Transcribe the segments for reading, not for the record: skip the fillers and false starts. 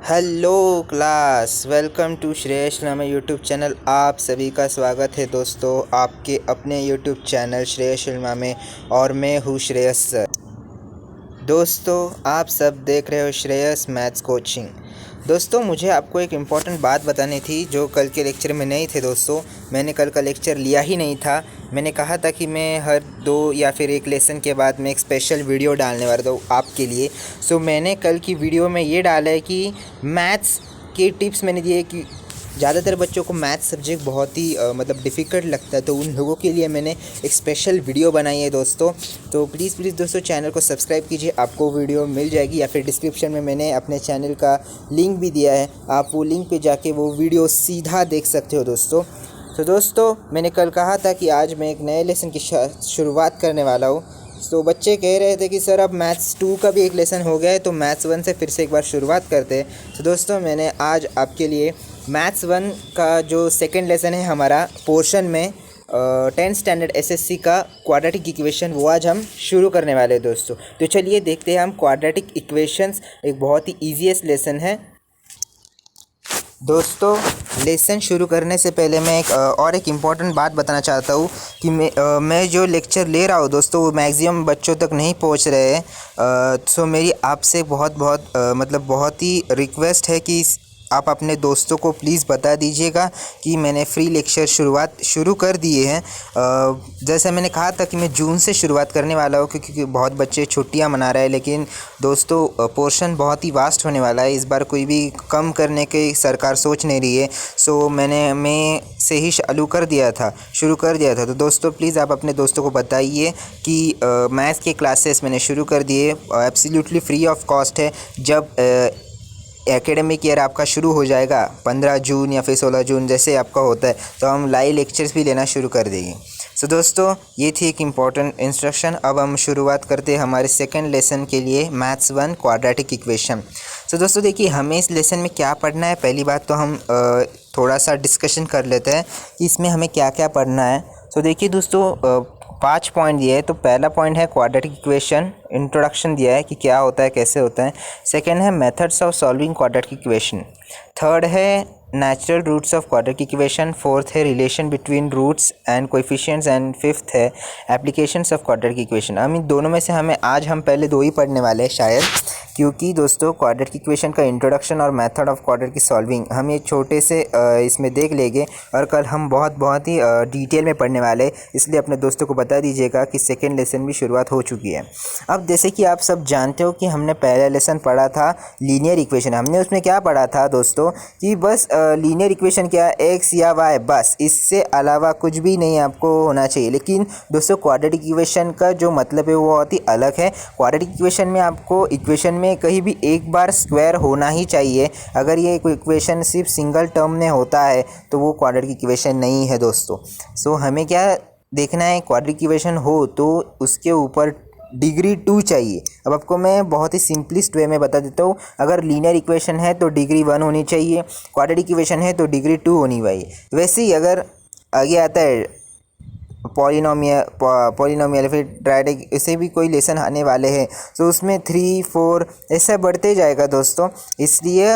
Hello class, welcome to Shreyas नामे YouTube channel. आप सभी का स्वागत है दोस्तों आपके अपने यूट्यूब चैनल श्रेयस शर्मा में। और मैं हूँ श्रेयस सर। दोस्तों आप सब देख रहे हो श्रेयस मैथ्स कोचिंग। दोस्तों मुझे आपको एक इम्पॉर्टेंट बात बतानी थी जो कल के लेक्चर में नहीं थे। दोस्तों मैंने कल का लेक्चर लिया ही नहीं था। मैंने कहा था कि मैं हर 2 या फिर एक लेसन के बाद मैं एक स्पेशल वीडियो डालने वाला हूँ आपके लिए। सो मैंने कल की वीडियो में ये डाला है कि मैथ्स के टिप्स मैंने दिए कि ज़्यादातर बच्चों को मैथ्स सब्जेक्ट बहुत ही मतलब डिफ़िकल्ट लगता है, तो उन लोगों के लिए मैंने एक स्पेशल वीडियो बनाई है दोस्तों। तो प्लीज़ दोस्तों चैनल को सब्सक्राइब कीजिए, आपको वीडियो मिल जाएगी या फिर डिस्क्रिप्शन में मैंने अपने चैनल का लिंक भी दिया है, आप वो लिंक पे जाके वो वीडियो सीधा देख सकते हो दोस्तों। तो दोस्तों मैंने कल कहा था कि आज मैं एक नए लेसन की शुरुआत करने वाला हूँ। तो बच्चे कह रहे थे कि सर अब मैथ्स 2 का भी एक लेसन हो गया है, तो मैथ्स 1 से फिर से एक बार शुरुआत करते हैं। तो दोस्तों मैंने आज आपके लिए मैथ्स 1 का जो सेकंड लेसन है हमारा पोर्शन में 10th स्टैंडर्ड एसएससी का क्वाड्रेटिक इक्वेशन, वो आज हम शुरू करने वाले हैं दोस्तों। तो चलिए देखते हैं हम क्वाड्रेटिक इक्वेशंस। एक बहुत ही ईजीएस्ट लेसन है दोस्तों। लेसन शुरू करने से पहले मैं एक इम्पॉर्टेंट बात बताना चाहता हूँ कि मैं जो लेक्चर ले रहा हूँ दोस्तों वो मैक्सिमम बच्चों तक नहीं पहुँच रहे हैं। सो मेरी आपसे बहुत ही रिक्वेस्ट है कि आप अपने दोस्तों को प्लीज़ बता दीजिएगा कि मैंने फ्री लेक्चर शुरू कर दिए हैं। जैसे मैंने कहा था कि मैं जून से शुरुआत करने वाला हूँ, क्योंकि बहुत बच्चे छुट्टियां मना रहे हैं। लेकिन दोस्तों पोर्शन बहुत ही वास्ट होने वाला है, इस बार कोई भी कम करने की सरकार सोच नहीं रही है। सो मैं से ही शुरू कर दिया था। तो दोस्तों प्लीज़ आप अपने दोस्तों को बताइए कि मैथ्स के क्लासेस मैंने शुरू कर दिए, एब्सोल्युटली फ्री ऑफ कॉस्ट है। जब एकेडमिक ईयर आपका शुरू हो जाएगा 15 जून या फिर 16 जून जैसे आपका होता है, तो हम लाइव लेक्चर्स भी लेना शुरू कर देंगे। सो दोस्तों ये थी एक इम्पॉर्टेंट इंस्ट्रक्शन। अब हम शुरुआत करते हैं हमारे सेकंड लेसन के लिए, मैथ्स 1 क्वाड्रेटिक इक्वेशन। सो दोस्तों देखिए हमें इस लेसन में क्या पढ़ना है। पहली बात तो हम थोड़ा सा डिस्कशन कर लेते हैं कि इसमें हमें क्या क्या पढ़ना है। सो देखिए दोस्तों 5 पॉइंट दिए है। तो पहला पॉइंट है क्वाड्रेटिक इक्वेशन, इंट्रोडक्शन दिया है कि क्या होता है, कैसे होता है। सेकंड है methods of solving quadratic equation. Third है natural roots of quadratic equation. Fourth है relation between roots and coefficients. And fifth है एप्लीकेशंस ऑफ क्वाड्रेटिक इक्वेशन। हम इन दोनों में से हम पहले 2 ही पढ़ने वाले हैं शायद, क्योंकि दोस्तों क्वाड्रेटिक इक्वेशन का इंट्रोडक्शन और मेथड ऑफ क्वाड्रेटिक सॉल्विंग हम ये छोटे से इसमें देख लेंगे, और कल हम बहुत ही डिटेल में पढ़ने वाले हैं। इसलिए अपने दोस्तों को बता दीजिएगा कि सेकेंड लेसन भी शुरुआत हो चुकी है। अब जैसे कि आप सब जानते हो कि हमने पहला लेसन पढ़ा था लीनियर इक्वेशन। हमने उसमें क्या पढ़ा था दोस्तों कि बस लीनियर इक्वेशन क्या, एक्स या वाई, बस इससे अलावा कुछ भी नहीं आपको होना चाहिए। लेकिन दोस्तों क्वाड्रेटिक इक्वेशन का जो मतलब है वो बहुत ही अलग है। क्वाड्रेटिक इक्वेशन में आपको इक्वेशन में कहीं भी एक बार स्क्वायर होना ही चाहिए। अगर ये इक्वेशन सिर्फ सिंगल टर्म में होता है तो वो क्वाड्रेटिक इक्वेशन नहीं है दोस्तों। सो हमें क्या देखना है, क्वाड्रेटिक इक्वेशन हो तो उसके ऊपर डिग्री 2 चाहिए। अब आपको मैं बहुत ही सिंपलिस्ट वे में बता देता हूँ। अगर लीनियर इक्वेशन है तो डिग्री 1 होनी चाहिए, क्वाड्रेटिक इक्वेशन है तो डिग्री 2 होनी चाहिए। वैसे ही अगर आगे आता है पॉलिनोमियल फिर ट्राइडेक, इसे भी कोई लेसन आने वाले हैं, तो उसमें 3 4 ऐसा बढ़ते जाएगा दोस्तों। इसलिए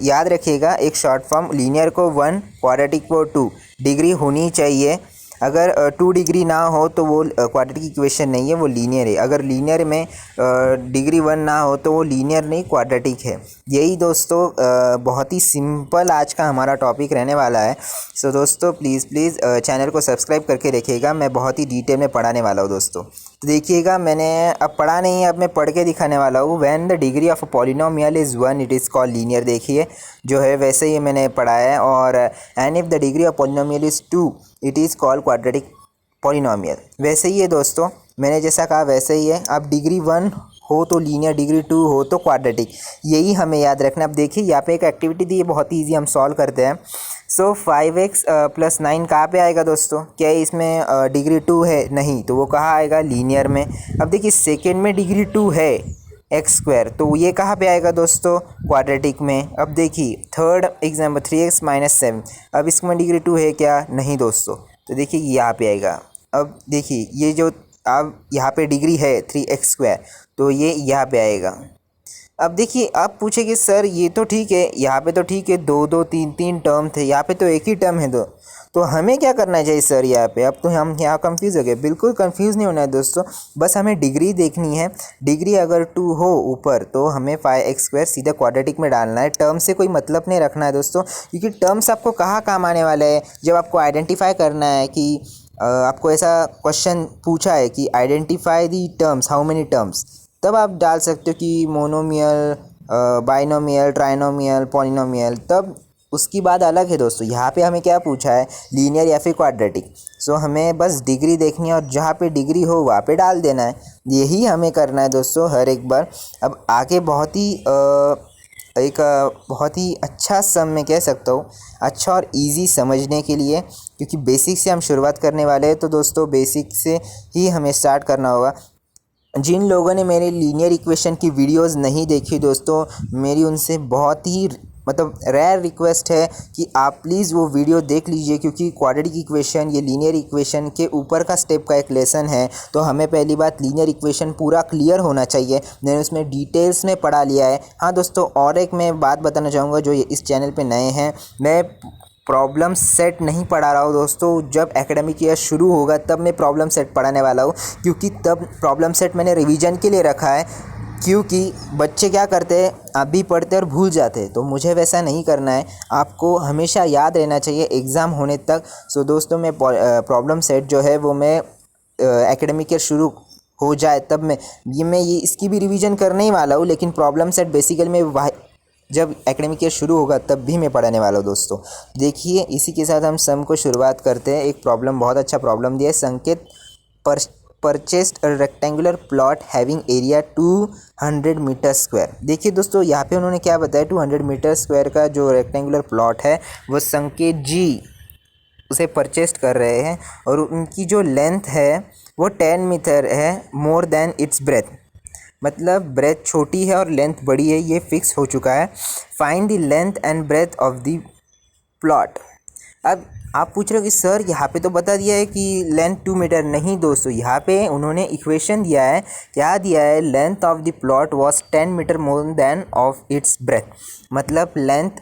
याद रखिएगा एक शॉर्ट फॉर्म, लीनियर को 1, क्वाड्रेटिक को 2 डिग्री होनी चाहिए। अगर 2 डिग्री ना हो तो वो क्वाड्रेटिक इक्वेशन नहीं है, वो लीनियर है। अगर लीनियर में डिग्री 1 ना हो तो वो लीनियर नहीं क्वाड्रेटिक है। यही दोस्तों बहुत ही सिंपल आज का हमारा टॉपिक रहने वाला है। सो दोस्तों प्लीज़ चैनल को सब्सक्राइब करके रखिएगा, मैं बहुत ही डिटेल में पढ़ाने वाला हूँ दोस्तों। तो देखिएगा मैंने अब पढ़ा नहीं है, अब मैं पढ़ के दिखाने वाला हूँ। When the degree of a polynomial is 1 it is called linear. देखिए जो है वैसे ही मैंने पढ़ाया है। और and if the degree of polynomial is 2 it is called quadratic polynomial. वैसे ही है दोस्तों, मैंने जैसा कहा वैसे ही है। अब डिग्री 1 हो तो लीनियर, डिग्री 2 हो तो क्वाड्रेटिक, यही हमें याद रखना। अब देखिए यहाँ पे एक एक्टिविटी दी है, बहुत ही ईजी, हम सॉल्व करते हैं। सो 5x + 9 कहाँ पे आएगा दोस्तों? क्या इसमें डिग्री 2 है? नहीं, तो वो कहाँ आएगा? लीनियर में। अब देखिए सेकेंड में डिग्री 2 है x², तो ये कहाँ पे आएगा दोस्तों? क्वाड्रेटिक में। अब देखिए थर्ड एग्जाम्पल 3x - 7, अब इसमें डिग्री 2 है क्या? नहीं दोस्तों, तो देखिए यहाँ पे आएगा। अब देखिए ये जो अब यहाँ पे डिग्री है 3x², तो ये यहाँ पे आएगा। अब देखिए आप पूछेंगे सर ये तो ठीक है, यहाँ पे तो ठीक है, दो दो तीन तीन टर्म थे, यहाँ पे तो एक ही टर्म है दो, तो हमें क्या करना चाहिए सर यहाँ पे? अब तो हम यहाँ कंफ्यूज हो गए। बिल्कुल कंफ्यूज नहीं होना है दोस्तों, बस हमें डिग्री देखनी है। डिग्री अगर 2 हो ऊपर तो हमें 5x² सीधा क्वाड्रेटिक में डालना है। टर्म से कोई मतलब नहीं रखना है दोस्तों, क्योंकि टर्म्स आपको कहाँ काम आने वाले हैं जब आपको आइडेंटिफाई करना है कि आपको ऐसा क्वेश्चन पूछा है कि identify the terms, how many terms, तब आप डाल सकते हो कि मोनोमियल, बाइनोमियल, ट्राइनोमियल, पॉलिनोमियल, तब उसकी बात अलग है दोस्तों। यहाँ पे हमें क्या पूछा है, लीनियर या फिर क्वाड्रेटिक। सो हमें बस डिग्री देखनी है और जहाँ पे डिग्री हो वहाँ पे डाल देना है। यही हमें करना है दोस्तों हर एक बार। अब आगे बहुत ही अच्छा सम मैं कह सकता हूँ, अच्छा और इजी समझने के लिए, क्योंकि बेसिक से हम शुरुआत करने वाले हैं। तो दोस्तों बेसिक से ही हमें स्टार्ट करना होगा। जिन लोगों ने मेरे लीनियर इक्वेशन की वीडियोस नहीं देखी दोस्तों, मेरी उनसे बहुत ही रेयर रिक्वेस्ट है कि आप प्लीज़ वो वीडियो देख लीजिए, क्योंकि क्वाड्रेटिक इक्वेशन, ये लीनियर इक्वेशन के ऊपर का स्टेप का एक लेसन है। तो हमें पहली बात लीनियर इक्वेशन पूरा क्लियर होना चाहिए। मैंने उसमें डिटेल्स में पढ़ा लिया है। हाँ दोस्तों, और एक मैं बात बताना चाहूँगा, जो इस चैनल पर नए हैं, मैं प्रॉब्लम सेट नहीं पढ़ा रहा हूँ दोस्तों। जब एकेडमिक ईयर शुरू होगा तब मैं प्रॉब्लम सेट पढ़ाने वाला हूँ, क्योंकि तब प्रॉब्लम सेट मैंने रिवीजन के लिए रखा है। क्योंकि बच्चे क्या करते हैं, अभी पढ़ते और भूल जाते हैं, तो मुझे वैसा नहीं करना है। आपको हमेशा याद रहना चाहिए एग्ज़ाम होने तक। सो दोस्तों मैं प्रॉब्लम सेट जो है वो मैं एकेडमिक ईयर शुरू हो जाए तब मैं इसकी भी रिवीजन करने ही वाला हूँ। लेकिन प्रॉब्लम सेट बेसिकली मैं जब एकेडमिक ईयर शुरू होगा तब भी मैं पढ़ाने वाला हूँ दोस्तों। देखिए इसी के साथ हम सम को शुरुआत करते हैं। एक प्रॉब्लम, बहुत अच्छा प्रॉब्लम दिया है। Sanket purchased a rectangular plot having area 200 metre square. देखिए दोस्तों यहाँ पे उन्होंने क्या बताया, 200 मीटर स्क्वायर का जो रेक्टेंगुलर प्लॉट है वो संकेत जी उसे परचेस्ड कर रहे हैं, और उनकी जो लेंथ है वो 10 मीटर है, मोर देन इट्स ब्रेथ। मतलब ब्रेथ छोटी है और लेंथ बड़ी है, ये फिक्स हो चुका है। Find the length and breadth of the plot. अब आप पूछ रहे हो कि सर यहाँ पे तो बता दिया है कि लेंथ 2 मीटर। नहीं दोस्तों, यहाँ पे उन्होंने इक्वेशन दिया है। क्या दिया है, length of the plot was 10 metre more than of its breadth. मतलब लेंथ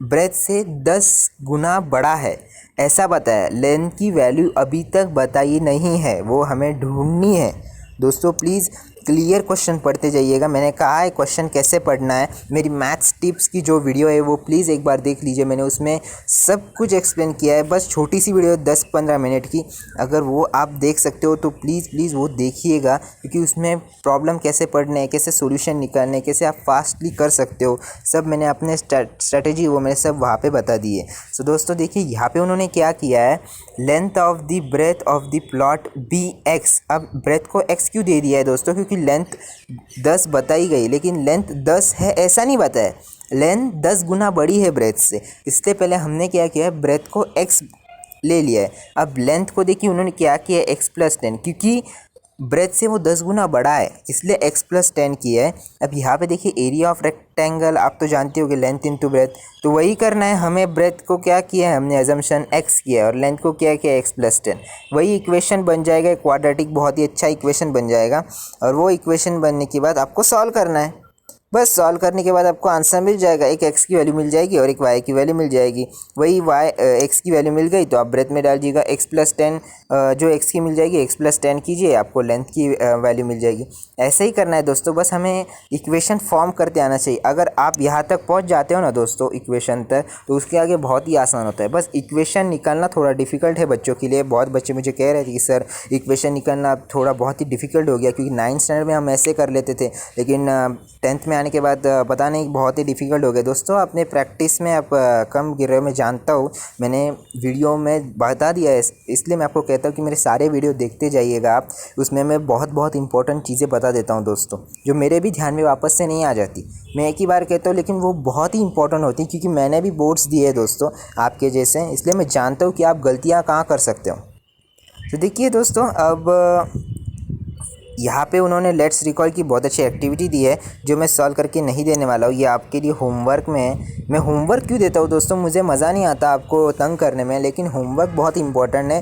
ब्रेथ से 10 गुना बड़ा है, ऐसा बताया। लेंथ की वैल्यू अभी तक बताई नहीं है, वो हमें ढूंढनी है दोस्तों। प्लीज़ क्लियर क्वेश्चन पढ़ते जाइएगा। मैंने कहा है क्वेश्चन कैसे पढ़ना है, मेरी मैथ्स टिप्स की जो वीडियो है वो प्लीज़ एक बार देख लीजिए। मैंने उसमें सब कुछ एक्सप्लेन किया है। बस छोटी सी वीडियो 10-15 मिनट की, अगर वो आप देख सकते हो तो प्लीज़ वो देखिएगा, क्योंकि उसमें प्रॉब्लम कैसे पढ़ने हैं, कैसे सोल्यूशन निकालने, कैसे आप फास्टली कर सकते हो, सब मैंने अपने स्ट्रैटेजी वो मैंने सब वहाँ पर बता दी है। सो दोस्तों देखिए यहाँ पर उन्होंने क्या किया है, length of the breadth of the plot BX। अब ब्रेथ को x क्यों दे दिया है दोस्तों, क्योंकि लेंथ 10 बताई गई, लेकिन लेंथ 10 है ऐसा नहीं बताया। लेंथ 10 गुना बड़ी है ब्रेथ से, इसलिए पहले हमने क्या किया है, ब्रेथ को x ले लिया है। अब लेंथ को देखिए उन्होंने क्या किया है, x+10, क्योंकि ब्रेथ से वो 10 गुना बड़ा है, इसलिए x+10 किया है। अब यहाँ पे देखिए एरिया ऑफ रेक्टेंगल, आप तो जानते हो कि लेंथ इंटू ब्रेथ, तो वही करना है हमें। ब्रेथ को क्या किया है हमने, अजम्पशन x किया है, और लेंथ को क्या किया, x+10। वही इक्वेशन बन जाएगा क्वाड्रेटिक, बहुत ही अच्छा इक्वेशन बन जाएगा। और वो इक्वेशन बनने के बाद आपको सॉल्व करना है। बस सॉल्व करने के बाद आपको आंसर मिल जाएगा। एक x की वैल्यू मिल जाएगी और एक y की वैल्यू मिल जाएगी। वही x की वैल्यू मिल गई तो आप ब्रेथ में डाल दीजिएगा x+10, जो x की मिल जाएगी x+10 कीजिए, आपको लेंथ की वैल्यू मिल जाएगी। ऐसे ही करना है दोस्तों, बस हमें इक्वेशन फॉर्म करते आना चाहिए। अगर आप यहाँ तक पहुँच जाते हो ना दोस्तों इक्वेशन तक, तो उसके आगे बहुत ही आसान होता है। बस इक्वेशन निकालना थोड़ा डिफ़िकल्ट है बच्चों के लिए। बहुत बच्चे मुझे कह रहे थे कि सर इक्वेशन निकालना थोड़ा बहुत ही डिफ़िकल्ट हो गया, क्योंकि 9th स्टैंडर्ड में हम ऐसे कर लेते थे, लेकिन 10th में आने के बाद पता नहीं बहुत ही डिफ़िकल्ट हो गया दोस्तों। अपने प्रैक्टिस में आप कम गिर रहे हो, मैं जानता हूँ, मैंने वीडियो में बता दिया है, इसलिए मैं आपको कहता हूँ कि मेरे सारे वीडियो देखते जाइएगा आप। उसमें मैं बहुत इंपॉर्टेंट चीज़ें बता देता हूँ दोस्तों, जो मेरे भी ध्यान में वापस से नहीं आ जाती। मैं एक ही बार कहता हूँ, लेकिन वो बहुत ही इंपॉर्टेंट होती है, क्योंकि मैंने भी बोर्ड्स दिए हैं दोस्तों आपके जैसे, इसलिए मैं जानता हूँ कि आप गलतियाँ कहाँ कर सकते हो। तो देखिए दोस्तों, अब यहाँ पे उन्होंने लेट्स रिकॉल की बहुत अच्छी एक्टिविटी दी है, जो मैं सॉल्व करके नहीं देने वाला हूँ। ये आपके लिए होमवर्क में है। मैं होमवर्क क्यों देता हूँ दोस्तों, मुझे मज़ा नहीं आता आपको तंग करने में, लेकिन होमवर्क बहुत इंपॉर्टेंट है।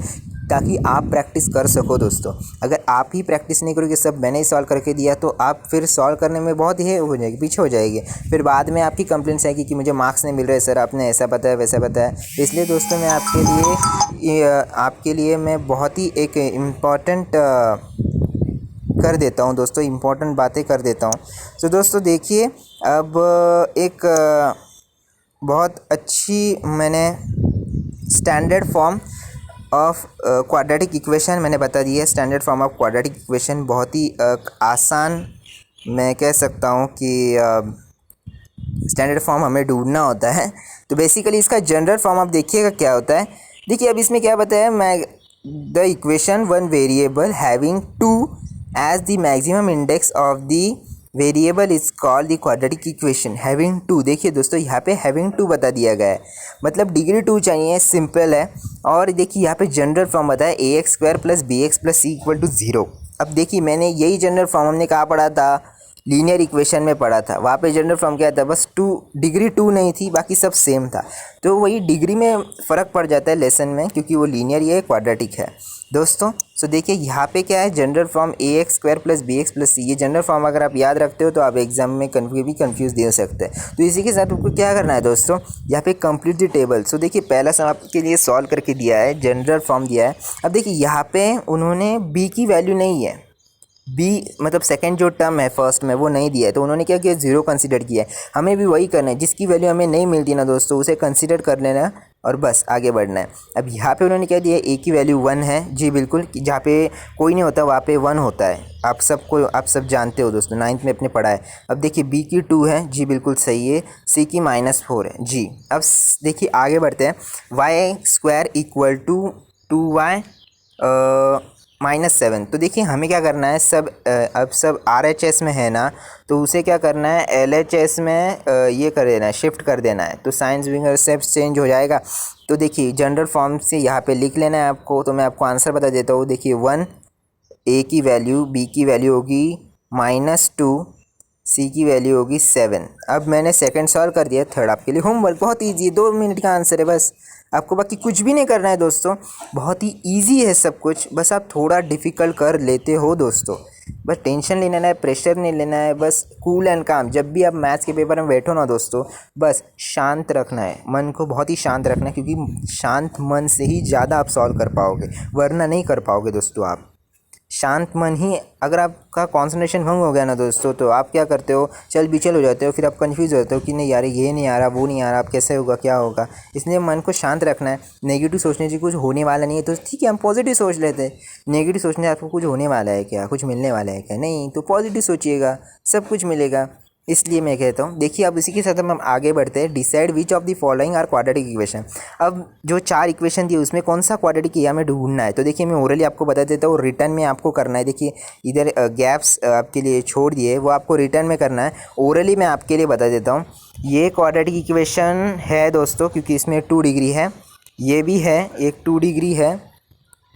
ताकि आप प्रैक्टिस कर सको दोस्तों। अगर आप ही प्रैक्टिस नहीं करोगे, सब मैंने ही सॉल्व करके दिया, तो आप फिर सॉल्व करने में बहुत ही हो जाएगी, पीछे हो जाएगी। फिर बाद में आपकी कंप्लेंट्स आएगी कि मुझे मार्क्स नहीं मिल रहे सर, आपने ऐसा बताया वैसा बताया। इसलिए दोस्तों मैं आपके लिए मैं बहुत ही एक इम्पॉर्टेंट कर देता हूँ दोस्तों, इम्पॉर्टेंट बातें कर देता हूँ। तो दोस्तों देखिए, अब एक बहुत अच्छी मैंने standard form of quadratic equation मैंने बता दी है। Standard form of quadratic equation बहुत ही आसान, मैं कह सकता हूँ कि स्टैंडर्ड फॉर्म हमें ढूंढना होता है। तो बेसिकली इसका जनरल फॉर्म आप देखिएगा क्या होता है। देखिए अब इसमें क्या बताया, मैं the equation one variable having two as the maximum index of the variable is called the quadratic equation having two. देखिए दोस्तों यहाँ पे हैविंग टू बता दिया गया है, मतलब डिग्री 2 चाहिए, सिंपल है। और देखिए यहाँ पे जनरल फॉर्म बताया ax² + bx + c = 0। अब देखिए मैंने यही जनरल फॉर्म हमने कहाँ पढ़ा था, लीनियर इक्वेशन में पढ़ा था। वहाँ पे जनरल फॉर्म क्या था, बस डिग्री 2 नहीं थी, बाकी सब सेम था। तो वही डिग्री में फ़र्क पड़ जाता है लेसन में, क्योंकि वो लीनियर, ये क्वाड्रेटिक है दोस्तों। सो देखिए यहाँ पे क्या है, general form ax² + bx + c। ये जनरल फॉर्म अगर आप याद रखते हो तो आप एग्जाम में कंफ्यूज दे सकते हैं। तो इसी के साथ आपको क्या करना है दोस्तों, यहाँ पे कंप्लीट द टेबल। सो देखिए पहला सम आपके लिए सॉल्व करके दिया है, जनरल फॉर्म दिया है। अब देखिए यहाँ पे उन्होंने b की वैल्यू नहीं है, बी मतलब सेकंड जो टर्म है फर्स्ट में वो नहीं दिया है, तो उन्होंने क्या किया, 0 कंसीडर किया है। हमें भी वही करना है, जिसकी वैल्यू हमें नहीं मिलती ना दोस्तों, उसे कंसीडर कर लेना और बस आगे बढ़ना है। अब यहाँ पे उन्होंने क्या दिया है, ए की वैल्यू 1 है। जी बिल्कुल, जहाँ पे कोई नहीं होता वहाँ पे 1 होता है, आप सब जानते हो दोस्तों, 9th में अपने पढ़ा है। अब देखिए बी की 2 है, जी बिल्कुल सही है। सी की -4 है जी। अब देखिए आगे बढ़ते हैं, y² = 2y -7। तो देखिए हमें क्या करना है, अब सब RHS में है ना, तो उसे क्या करना है, LHS में ये कर देना है, शिफ्ट कर देना है। तो साइंस विंग स्टेप्स चेंज हो जाएगा। तो देखिए जनरल फॉर्म से यहाँ पे लिख लेना है आपको। तो मैं आपको आंसर बता देता हूँ। देखिए 1, A की वैल्यू, B की वैल्यू होगी -2, C की वैल्यू होगी 7। अब मैंने सेकंड सॉल्व कर दिया, थर्ड आपके लिए होमवर्क। बहुत ईजी है, 2 मिनट का आंसर है बस, आपको बाकी कुछ भी नहीं करना है दोस्तों। बहुत ही इजी है सब कुछ, बस आप थोड़ा डिफ़िकल्ट कर लेते हो दोस्तों। बस टेंशन नहीं लेना है, प्रेशर नहीं लेना है, बस कूल एंड काम। जब भी आप मैथ्स के पेपर में बैठो ना दोस्तों, बस शांत रखना है, मन को बहुत ही शांत रखना है, क्योंकि शांत मन से ही ज़्यादा आप सॉल्व कर पाओगे, वरना नहीं कर पाओगे दोस्तों। आप शांत मन ही, अगर आपका कंसंट्रेशन भंग हो गया ना दोस्तों, तो आप क्या करते हो, चल बिचल हो जाते हो, फिर आप कंफ्यूज हो जाते हो कि नहीं यार ये नहीं आ रहा, वो नहीं आ रहा, आप कैसे होगा, क्या होगा। इसलिए मन को शांत रखना है। नेगेटिव सोचने से कुछ होने वाला नहीं है, तो ठीक है हम पॉजिटिव सोच लेते हैं। नेगेटिव सोचने से आपको कुछ होने वाला है क्या, कुछ मिलने वाला है क्या, नहीं, तो पॉजिटिव सोचिएगा, सब कुछ मिलेगा। इसलिए मैं कहता हूँ। देखिए अब इसी के साथ हम आगे बढ़ते हैं। Decide which of the following are quadratic equation. अब जो 4 इक्वेशन दी उसमें कौन सा क्वाड्रेटिक है हमें ढूंढना है। तो देखिए मैं ओरली आपको बता देता हूँ, रिटर्न में आपको करना है। देखिए इधर गैप्स आपके लिए छोड़ दिए, वो आपको रिटर्न में करना है। ओरली मैं आपके लिए बता देता हूँ। ये क्वाड्रेटिक इक्वेशन है दोस्तों, क्योंकि इसमें 2 डिग्री है, ये भी है एक 2 डिग्री है।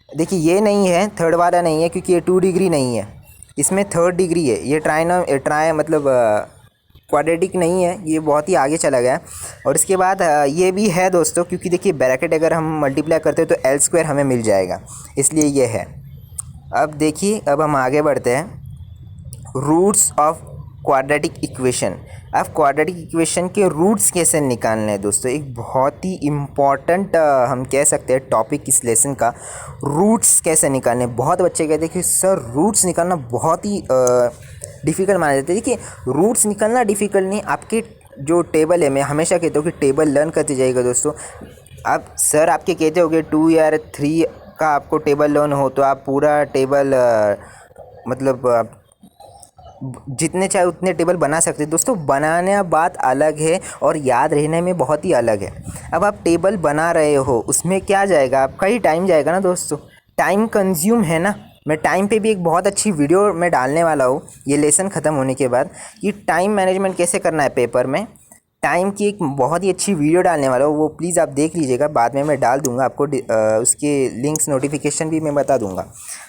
देखिए ये नहीं है, थर्ड वाला नहीं है, क्योंकि ये 2 डिग्री नहीं है, इसमें 3rd डिग्री है। ये ट्राई मतलब क्वाड्रेटिक नहीं है, ये बहुत ही आगे चला गया। और इसके बाद ये भी है दोस्तों, क्योंकि देखिए ब्रैकेट अगर हम मल्टीप्लाई करते हैं तो L² हमें मिल जाएगा, इसलिए ये है। अब देखिए अब हम आगे बढ़ते हैं, रूट्स ऑफ क्वाड्रेटिक इक्वेशन। अब क्वाड्रेटिक इक्वेशन के रूट्स कैसे निकालने हैं दोस्तों, एक बहुत ही इम्पॉर्टेंट हम कह सकते हैं टॉपिक इस लेसन का। रूट्स कैसे निकालने, बहुत बच्चे कहते हैं कि सर रूट्स निकालना बहुत ही डिफ़िकल्ट माना जाता है। देखिए रूट्स निकालना डिफ़िकल्ट नहीं, आपके जो टेबल है, मैं हमेशा कहता हूँ कि टेबल लर्न करते जाइएगा दोस्तों। आप सर आपके कहते हो कि 2 या 3 का आपको टेबल लर्न हो, तो आप पूरा टेबल मतलब जितने चाहे उतने टेबल बना सकते हैं दोस्तों। बनाना बात अलग है और याद रहने में बहुत ही अलग है। अब आप टेबल बना रहे हो, उसमें क्या जाएगा, आपका ही टाइम जाएगा ना दोस्तों, टाइम कंज्यूम है ना। मैं टाइम पे भी एक बहुत अच्छी वीडियो मैं डालने वाला हूँ ये लेसन ख़त्म होने के बाद, कि टाइम मैनेजमेंट कैसे करना है पेपर में। टाइम की एक बहुत ही अच्छी वीडियो डालने वाला हूँ, वो प्लीज़ आप देख लीजिएगा, बाद में मैं डाल दूँगा आपको उसके लिंक्स नोटिफिकेशन भी मैं बता दूँगा।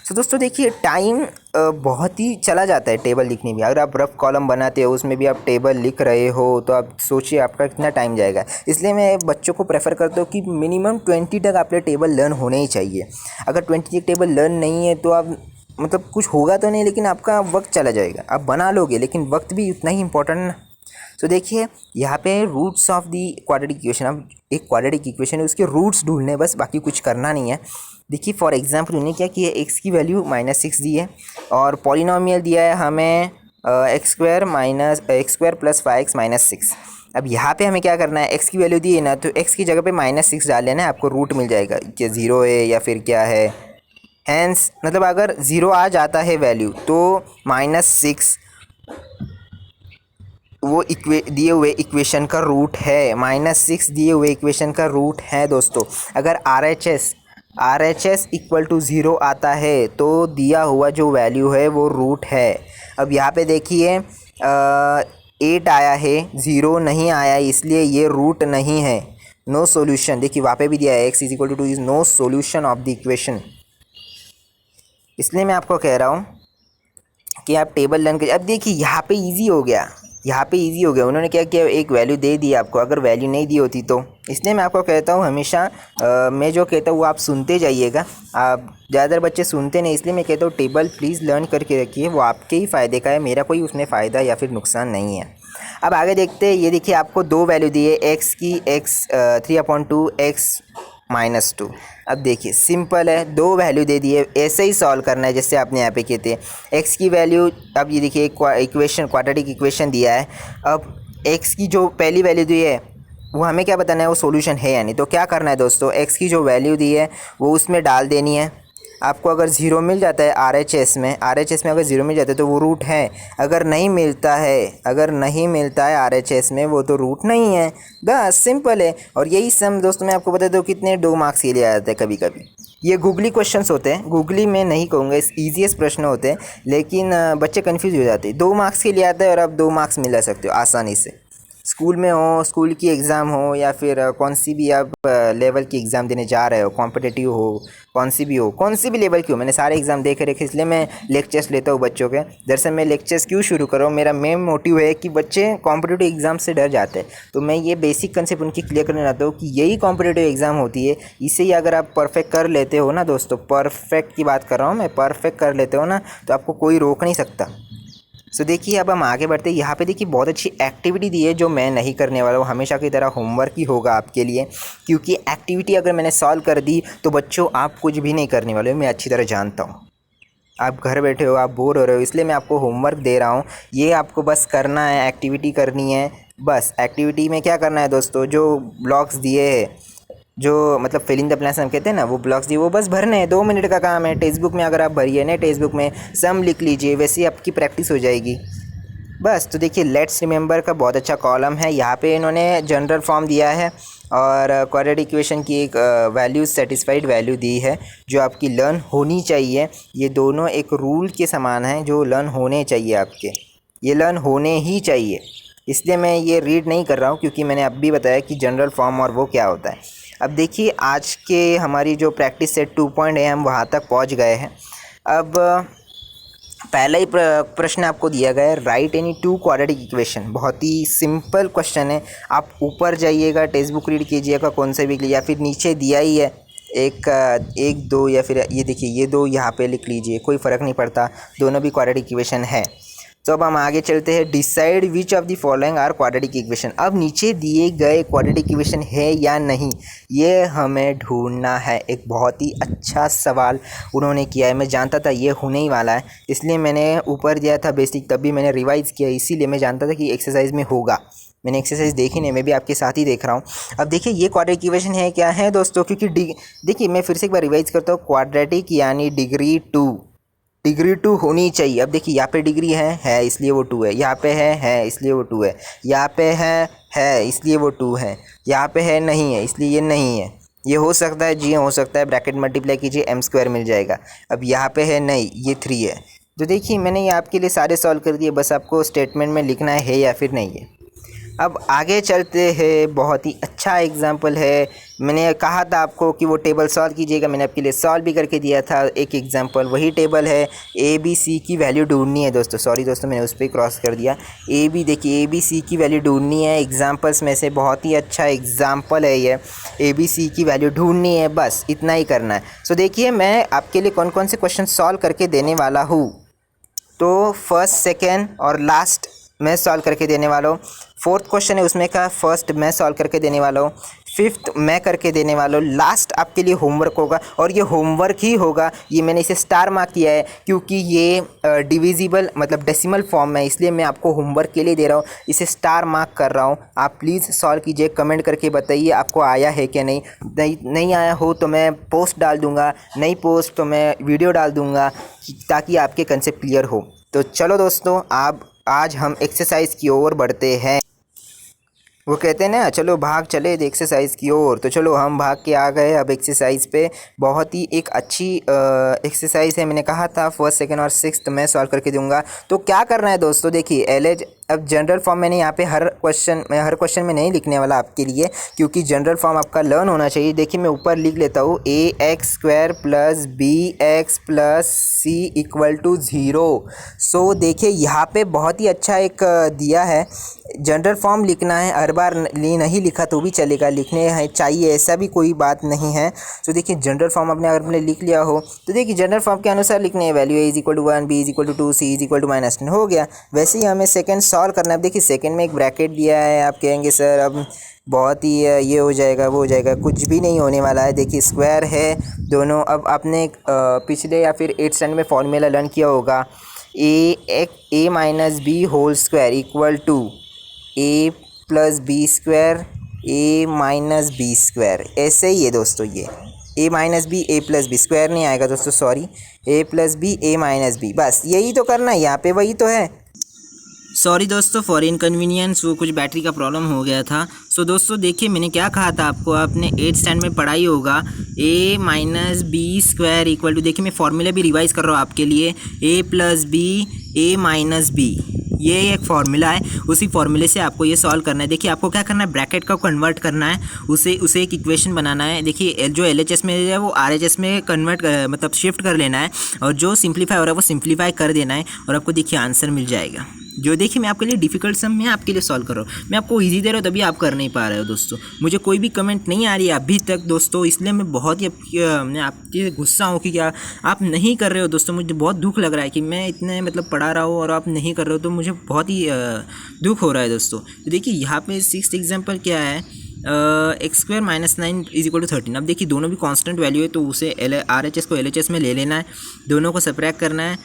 तो दोस्तों देखिए टाइम बहुत ही चला जाता है टेबल लिखने में। अगर आप रफ कॉलम बनाते हो उसमें भी आप टेबल लिख रहे हो तो आप सोचिए आपका कितना टाइम जाएगा। इसलिए मैं बच्चों को प्रेफर करता हूँ कि मिनिमम 20 तक आपके टेबल लर्न होने ही चाहिए। अगर 20 तक टेबल लर्न नहीं है तो आप मतलब कुछ होगा तो नहीं, लेकिन आपका वक्त चला जाएगा। आप बना लोगे लेकिन वक्त भी उतना ही इंपॉर्टेंट ना। तो देखिए यहाँ पे roots of the quadratic equation. अब एक क्वाड्रेटिक इक्वेशन है, उसके रूट्स ढूंढने, बस बाकी कुछ करना नहीं है। देखिए फॉर एग्जांपल उन्होंने क्या किया, एक्स की वैल्यू -6 दी है और पॉलिनोमियल दिया है हमें x² + 5x - 6। अब यहाँ पे हमें क्या करना है, x की वैल्यू दी है ना, तो x की जगह पे -6 डाल लेना है, आपको रूट मिल जाएगा कि 0 है या फिर क्या है। हैंस मतलब अगर 0 आ जाता है वैल्यू तो -6 वो दिए हुए इक्वेशन का रूट है। -6 दिए हुए इक्वेशन का रूट है दोस्तों। अगर RHS = 0 आता है तो दिया हुआ जो वैल्यू है वो रूट है। अब यहाँ पे देखिए 8 आया है, 0 नहीं आया, इसलिए ये रूट नहीं है। No solution. देखिए वहाँ पे भी दिया है x = 2 is no solution of the equation. इसलिए मैं आपको कह रहा हूँ कि आप टेबल लर्न करिए। अब देखिए यहाँ पे इजी हो गया, उन्होंने क्या किया, एक वैल्यू दे दी आपको। अगर वैल्यू नहीं दी होती तो, इसलिए मैं आपको कहता हूँ हमेशा मैं जो कहता हूँ वो आप सुनते जाइएगा। आप ज़्यादातर बच्चे सुनते नहीं, इसलिए मैं कहता हूँ टेबल प्लीज़ लर्न करके रखिए, वो आपके ही फ़ायदे का है, मेरा कोई उसमें फ़ायदा या फिर नुकसान नहीं है। अब आगे देखते हैं। ये देखिए आपको 2 वैल्यू दी है, x की 3/2 x -2। अब देखिए सिंपल है, 2 वैल्यू दे दी है, ऐसे ही सॉल्व करना है जैसे आपने यहाँ पे किए थे। x की वैल्यू, अब ये देखिए इक्वेशन, क्वाड्रेटिक इक्वेशन दिया है। अब x की जो पहली वैल्यू दी है वो हमें क्या बताना है, वो सॉल्यूशन है या नहीं। तो क्या करना है दोस्तों, x की जो वैल्यू दी है वो उसमें डाल देनी है। आपको अगर 0 मिल जाता है RHS में अगर 0 मिल जाता है तो वो रूट है। अगर नहीं मिलता है RHS में, वो तो रूट नहीं है। बस सिंपल है। और यही सम दोस्तों मैं आपको बता दूँ कितने 2 मार्क्स के लिए आ जाते हैं कभी कभी। ये गूगली क्वेश्चंस होते हैं, गूगली में नहीं कहूँगा, ईजीएस्ट प्रश्न होते हैं, लेकिन बच्चे कन्फ्यूज हो जाते हैं। 2 मार्क्स के लिए आता है और आप 2 मार्क्स मिला सकते हो आसानी से। स्कूल में हो, स्कूल की एग्ज़ाम हो, या फिर कौन सी भी आप लेवल की एग्ज़ाम देने जा रहे हो, कॉम्पिटिटिव हो, कौन सी भी लेवल की हो, मैंने सारे एग्ज़ाम देखे रखे, इसलिए मैं लेक्चर्स लेता हूँ बच्चों के। दरअसल मैं लेक्चर्स क्यों शुरू कर रहा हूँ, मेरा मेन मोटिव है कि बच्चे कॉम्पिटिटिव एग्ज़ाम से डर जाते हैं, तो मैं ये बेसिक कंसेप्ट उनकी क्लियर करने चाहता हूँ कि यही कॉम्पिटिटिव एग्ज़ाम होती है। इसे ही अगर आप परफेक्ट कर लेते हो ना दोस्तों, परफेक्ट की बात कर रहा हूँ मैं, परफेक्ट कर लेते हो ना तो आपको कोई रोक नहीं सकता। सो देखिए अब हम आगे बढ़ते हैं। यहाँ पे देखिए बहुत अच्छी एक्टिविटी दी है जो मैं नहीं करने वाला हूँ, हमेशा की तरह होमवर्क ही होगा आपके लिए, क्योंकि एक्टिविटी अगर मैंने सॉल्व कर दी तो बच्चों आप कुछ भी नहीं करने वाले हो, मैं अच्छी तरह जानता हूँ। आप घर बैठे हो, आप बोर हो रहे हो, इसलिए मैं आपको होमवर्क दे रहा हूँ। ये आपको बस करना है, एक्टिविटी करनी है बस। एक्टिविटी में क्या करना है दोस्तों, जो ब्लॉक्स दिए हैं, जो मतलब फिल इन द ब्लैंक्स हम कहते हैं ना, वो ब्लॉक्स दिए वो बस भरने हैं। 2 मिनट का काम है। टेक्स्ट बुक में अगर आप भरिए ना, टेक्स्ट बुक में सम लिख लीजिए, वैसे ही आपकी प्रैक्टिस हो जाएगी बस। तो देखिए लेट्स रिमेंबर का बहुत अच्छा कॉलम है। यहाँ पे इन्होंने जनरल फॉर्म दिया है और क्वाड्रेटिक इक्वेशन की एक वैल्यू, सेटिस्फाइड वैल्यू दी है जो आपकी लर्न होनी चाहिए। ये दोनों एक रूल के समान हैं जो लर्न होने चाहिए आपके, ये लर्न होने ही चाहिए। इसलिए मैं ये रीड नहीं कर रहा हूँ, क्योंकि मैंने अब भी बताया कि जनरल फॉर्म और वो क्या होता है। अब देखिए आज के हमारी जो प्रैक्टिस सेट 2 पॉइंट है, हम वहाँ तक पहुँच गए हैं। अब पहला ही प्रश्न आपको दिया गया है, राइट एनी 2 क्वाड्रेटिक इक्वेशन। बहुत ही सिंपल क्वेश्चन है। आप ऊपर जाइएगा, टेक्स्ट बुक रीड कीजिएगा कौन से भी, या फिर नीचे दिया ही है एक 2, या फिर ये देखिए ये 2 यहाँ पे लिख लीजिए, कोई फ़र्क नहीं पड़ता, दोनों भी क्वाड्रेटिक इक्वेशन है। तो अब हम आगे चलते हैं। Decide which of the following are quadratic equation. अब नीचे दिए गए क्वाड्रेटिक इक्वेशन है या नहीं, ये हमें ढूंढना है। एक बहुत ही अच्छा सवाल उन्होंने किया है, मैं जानता था ये होने ही वाला है, इसलिए मैंने ऊपर दिया था बेसिक, तब भी मैंने रिवाइज़ किया, इसीलिए मैं जानता था कि एक्सरसाइज में होगा। मैंने एक्सरसाइज देखी नहीं, मैं भी आपके साथ ही देख रहा हूँ। अब देखिए ये क्वाड्रेटिक इक्वेशन है क्या है दोस्तों, क्योंकि देखिए मैं फिर से एक बार रिवाइज करता हूँ। क्वाड्रेटिक यानी डिग्री 2 होनी चाहिए। अब देखिए यहाँ पे डिग्री है इसलिए वो 2 है, यहाँ पे है इसलिए वो 2 है, यहाँ पे है इसलिए वो 2 है, यहाँ पे है नहीं है इसलिए ये नहीं है। ये हो सकता है जी, हो सकता है, ब्रैकेट मल्टीप्लाई कीजिए m² मिल जाएगा। अब यहाँ पे है नहीं, ये 3 है। तो देखिए मैंने ये आपके लिए सारे सॉल्व कर दिए, बस आपको स्टेटमेंट में लिखना है या फिर नहीं है। अब आगे चलते हैं। बहुत ही अच्छा एग्जाम्पल है। मैंने कहा था आपको कि वो टेबल सॉल्व कीजिएगा, मैंने आपके लिए सॉल्व भी करके दिया था एक एग्जाम्पल। वही टेबल है, ए बी सी की वैल्यू ढूंढनी है दोस्तों। सॉरी दोस्तों, मैंने उस पर क्रॉस कर दिया। ए बी देखिए, ए बी सी की वैल्यू ढूंढनी है। एग्जाम्पल्स में से बहुत ही अच्छा एग्जाम्पल है ये। ए बी सी की वैल्यू ढूंढनी है, बस इतना ही करना है। सो देखिए मैं आपके लिए कौन कौन से क्वेश्चन सॉल्व करके देने वाला हूँ। तो फर्स्ट, सेकेंड और लास्ट मैं सॉल्व करके देने वाला हूँ। फोर्थ क्वेश्चन है उसमें का फर्स्ट मैं सॉल्व करके देने वाला हूँ, फिफ्थ मैं करके देने वाला हूँ, लास्ट आपके लिए होमवर्क होगा। और ये होमवर्क ही होगा, ये मैंने इसे स्टार मार्क किया है क्योंकि ये डिविजिबल मतलब डेसिमल फॉर्म है, इसलिए मैं आपको होमवर्क के लिए दे रहा हूँ, इसे स्टार मार्क कर रहा हूँ। आप प्लीज़ सॉल्व कीजिए, कमेंट करके बताइए आपको आया है क्या नहीं आया हो तो मैं पोस्ट डाल दूँगा, नहीं पोस्ट तो मैं वीडियो डाल दूँगा ताकि आपके कंसेप्ट क्लियर हो। तो चलो दोस्तों, आज हम एक्सरसाइज की ओर बढ़ते हैं। वो कहते हैं ना, चलो भाग चले एक्सरसाइज की ओर। तो चलो हम भाग के आ गए अब एक्सरसाइज पे। बहुत ही एक अच्छी एक्सरसाइज है। मैंने कहा था फर्स्ट, सेकंड और सिक्स्थ मैं सॉल्व करके दूंगा। तो क्या करना है दोस्तों, देखिए एलएच अब जनरल फॉर्म मैंने यहाँ पे हर क्वेश्चन में नहीं लिखने वाला आपके लिए, क्योंकि जनरल फॉर्म आपका लर्न होना चाहिए। देखिए मैं ऊपर लिख लेता हूँ, A X square plus B X plus C equal to 0। So देखिए यहाँ पे बहुत ही अच्छा एक दिया है, जनरल फॉर्म लिखना है। हर बार नहीं लिखा तो भी चलेगा, लिखने हैं चाहिए, ऐसा भी कोई बात नहीं है। तो देखिए जनरल फॉर्म आपने लिख लिया हो तो देखिए जनरल फॉर्म के अनुसार लिखने हैं, value A is equal to 1, B is equal to 2, C is equal to -10 हो गया। वैसे ही हमें सेकंड सॉल्व करना है। अब देखिए सेकंड में एक ब्रैकेट दिया है, आप कहेंगे सर अब बहुत ही ये हो जाएगा वो हो जाएगा, कुछ भी नहीं होने वाला है। देखिए स्क्वायर है दोनों। अब आपने पिछले या फिर 8th स्टैंडर्ड में फॉर्मूला लर्न किया होगा, A minus B whole square equal to A plus B square A minus B square. ऐसे ही है दोस्तों, ये A minus B A plus B square नहीं आएगा दोस्तों, sorry, A plus B A minus B, बस यही तो करना है यहाँ पे, वही तो है। सॉरी दोस्तों फॉर इनकन्वीनियंस, वो कुछ बैटरी का प्रॉब्लम हो गया था। सो दोस्तों देखिए मैंने क्या कहा था आपको, आपने 8th स्टैंडर्ड में पढ़ाई होगा, A minus B square equal to, देखिए मैं फॉर्मूला भी रिवाइज़ कर रहा हूँ आपके लिए, ए plus B A minus B, ये एक फार्मूला है। उसी फार्मूले से आपको ये सॉल्व करना है। देखिए आपको क्या करना है, ब्रैकेट को कन्वर्ट करना है, उसे एक इक्वेशन बनाना है। देखिए जो LHS में है वो RHS में कन्वर्ट मतलब शिफ्ट कर लेना है, और जो सिंप्लीफाई हो रहा है वो सिंप्लीफाई कर देना है, और आपको देखिए आंसर मिल जाएगा। जो देखिए मैं आपके लिए डिफ़िकल्ट सम मैं आपके लिए सॉल्व कर रहा हूँ, मैं आपको इजी दे रहा हूँ तभी आप कर नहीं पा रहे हो दोस्तों। मुझे कोई भी कमेंट नहीं आ रही है अभी तक दोस्तों, इसलिए मैं बहुत ही मैं आपके गुस्सा हूँ कि क्या आप नहीं कर रहे हो दोस्तों। मुझे बहुत दुख लग रहा है कि मैं इतने मतलब पढ़ा रहा हूँ और आप नहीं कर रहे हो, तो मुझे बहुत ही दुख हो रहा है दोस्तों। तो देखिए यहाँ पे 6th एग्जाम्पल क्या है, x square minus 9 is equal to 13। अब देखिए दोनों भी कांस्टेंट वैल्यू है, तो उसे RHS को LHS में ले लेना है, दोनों को सब्ट्रैक्ट करना है।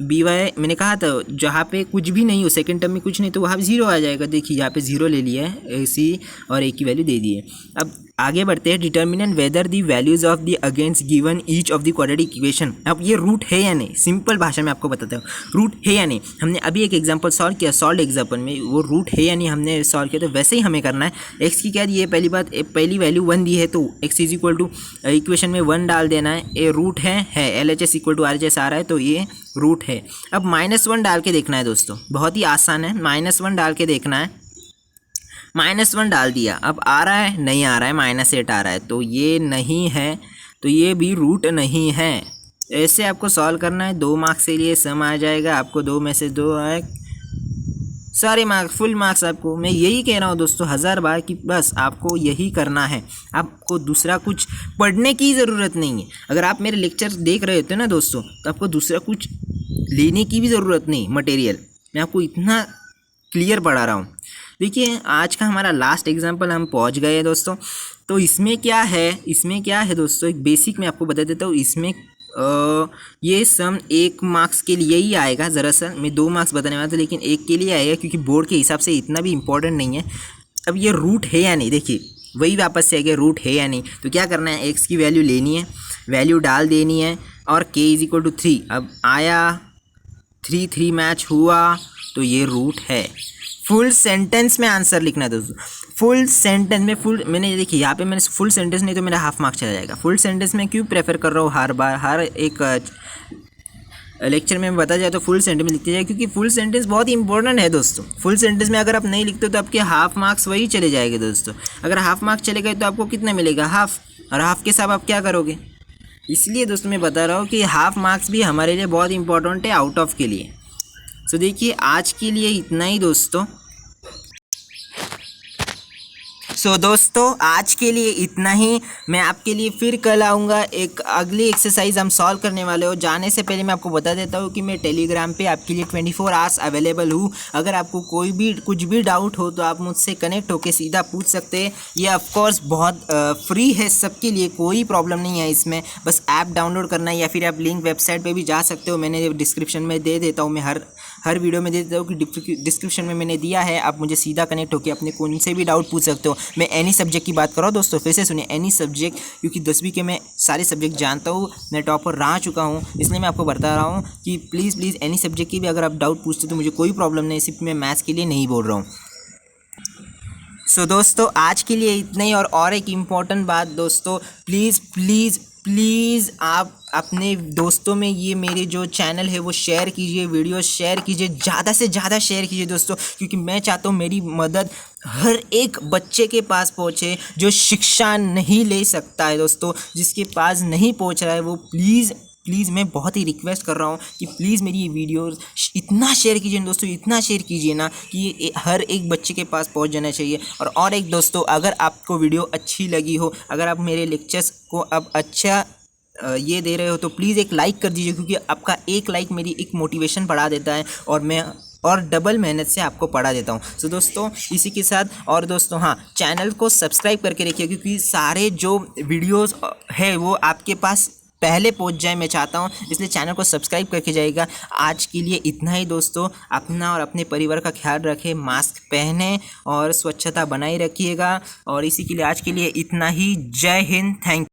BY मैंने कहा था जहाँ पे कुछ भी नहीं हो, सेकंड टर्म में कुछ नहीं, तो वहाँ 0 आ जाएगा। देखिए यहाँ पे 0 ले लिया है, C और A की वैल्यू दे दी है। अब आगे बढ़ते हैं, determinant weather the values of the against given each of the quadratic equation. अब ये रूट है या नहीं, सिंपल भाषा में आपको बताता हूँ, रूट है या नहीं। हमने अभी एक एग्जांपल सॉल्व किया, सॉल्व एग्जांपल में वो रूट है या नहीं हमने सॉल्व किया, तो वैसे ही हमें करना है। एक्स की क्या दी है, पहली बात पहली वैल्यू 1 दी है, तो x is equal to equation में 1 डाल देना है। ये रूट है LHS इक्वल टू RHS आ रहा है, तो ये रूट है। अब -1 डाल के देखना है दोस्तों, बहुत ही आसान है, -1 डाल के देखना है। -1 डाल दिया, अब आ रहा है नहीं आ रहा है, -8 आ रहा है, तो ये नहीं है, तो ये भी रूट नहीं है। ऐसे आपको सॉल्व करना है। 2 मार्क्स के लिए सम आ जाएगा, आपको 2 में से 2 आए, सारे मार्क्स फुल मार्क्स आपको। मैं यही कह रहा हूँ दोस्तों 1000 बार कि बस आपको यही करना है, आपको दूसरा कुछ पढ़ने की ज़रूरत नहीं है। अगर आप मेरे लेक्चर देख रहे होते ना दोस्तों, तो आपको दूसरा कुछ लेने की भी ज़रूरत नहीं, मटेरियल मैं आपको इतना क्लियर पढ़ा रहा हूँ। देखिए आज का हमारा लास्ट एग्जाम्पल हम पहुँच गए हैं दोस्तों। तो इसमें क्या है दोस्तों, एक बेसिक मैं आपको बता देता हूँ। इसमें ये सम 1 मार्क्स के लिए ही आएगा, दरअसल मैं 2 मार्क्स बताने वाला था, लेकिन 1 के लिए आएगा क्योंकि बोर्ड के हिसाब से इतना भी इम्पोर्टेंट नहीं है। अब ये रूट है या नहीं, देखिए वही वापस से आएगा, रूट है या नहीं। तो क्या करना है, एक्स की वैल्यू लेनी है, वैल्यू डाल देनी है, और k इज इक्वल टू 3। अब आया 3 मैच हुआ, तो ये रूट है। फुल सेंटेंस में आंसर लिखना है दोस्तों, फुल सेंटेंस में। मैंने देखिए यहाँ पे मैंने फुल सेंटेंस नहीं तो मेरा हाफ मार्क्स चला जाएगा। फुल सेंटेंस में क्यों प्रेफर कर रहा हूँ, हर बार हर एक लेक्चर में बता जाए तो फुल सेंटेंस लिखते जाए, क्योंकि फुल सेंटेंस बहुत ही इंपॉर्टेंट है दोस्तों। फुल सेंटेंस में अगर आप नहीं लिखते तो आपके हाफ मार्क्स वही चले जाएंगे दोस्तों। अगर हाफ मार्क्स चले गए तो आपको कितना मिलेगा, हाफ, और हाफ के साथ आप क्या करोगे। इसलिए दोस्तों मैं बता रहा हूँ कि हाफ मार्क्स भी हमारे लिए बहुत इंपॉर्टेंट है आउट ऑफ के लिए। सो देखिए आज के लिए इतना ही दोस्तों। सो दोस्तों आज के लिए इतना ही। मैं आपके लिए फिर कल आऊँगा, एक अगली एक्सरसाइज हम सॉल्व करने वाले हो। जाने से पहले मैं आपको बता देता हूँ कि मैं टेलीग्राम पे आपके लिए 24 आवर्स अवेलेबल हूँ। अगर आपको कोई भी कुछ भी डाउट हो तो आप मुझसे कनेक्ट होकर सीधा पूछ सकते हैं। ये ऑफकोर्स बहुत फ्री है सबके लिए, कोई प्रॉब्लम नहीं है इसमें। बस ऐप डाउनलोड करना है या फिर आप लिंक वेबसाइट पर भी जा सकते हो। मैंने डिस्क्रिप्शन में दे देता हूँ, मैं हर वीडियो में दे देता हूँ कि डिस्क्रिप्शन में मैंने दिया है। आप मुझे सीधा कनेक्ट होकर अपने कौन से भी डाउट पूछ सकते हो। मैं एनी सब्जेक्ट की बात कर रहा हूँ दोस्तों, फिर से सुनिए, एनी सब्जेक्ट, क्योंकि 10वीं के मैं सारे सब्जेक्ट जानता हूँ, मैं टॉपर रह चुका हूँ, इसलिए मैं आपको बता रहा हूँ कि प्लीज़ एनी सब्जेक्ट की भी अगर आप डाउट पूछते तो मुझे कोई प्रॉब्लम नहीं, सिर्फ मैं मैथ्स के लिए नहीं बोल रहा हूँ। सो दोस्तों आज के लिए इतना ही। और एक इम्पॉर्टेंट बात दोस्तों, प्लीज़ आप अपने दोस्तों में ये मेरे जो चैनल है वो शेयर कीजिए, वीडियो शेयर कीजिए, ज़्यादा से ज़्यादा शेयर कीजिए दोस्तों, क्योंकि मैं चाहता हूँ मेरी मदद हर एक बच्चे के पास पहुँचे जो शिक्षा नहीं ले सकता है दोस्तों, जिसके पास नहीं पहुँच रहा है वो प्लीज़ मैं बहुत ही रिक्वेस्ट कर रहा हूँ कि प्लीज़ मेरी ये वीडियो इतना शेयर कीजिए दोस्तों, इतना शेयर कीजिए ना कि ये हर एक बच्चे के पास पहुँच जाना चाहिए। और एक दोस्तों, अगर आपको वीडियो अच्छी लगी हो, अगर आप मेरे लेक्चर्स को अब अच्छा ये दे रहे हो तो प्लीज़ एक लाइक कर दीजिए, क्योंकि आपका एक लाइक मेरी एक मोटिवेशन बढ़ा देता है और मैं और डबल मेहनत से आपको पढ़ा देता हूँ। सो दोस्तों इसी के साथ, और दोस्तों हाँ, चैनल को सब्सक्राइब करके रखिए, क्योंकि सारे जो वीडियोस है वो आपके पास पहले पहुंच जाए मैं चाहता हूं, इसलिए चैनल को सब्सक्राइब करके जाइएगा। आज के लिए इतना ही दोस्तों, अपना और अपने परिवार का ख्याल रखें, मास्क पहने और स्वच्छता बनाए रखिएगा। और इसी के लिए आज के लिए इतना ही। जय हिंद, थैंक यू।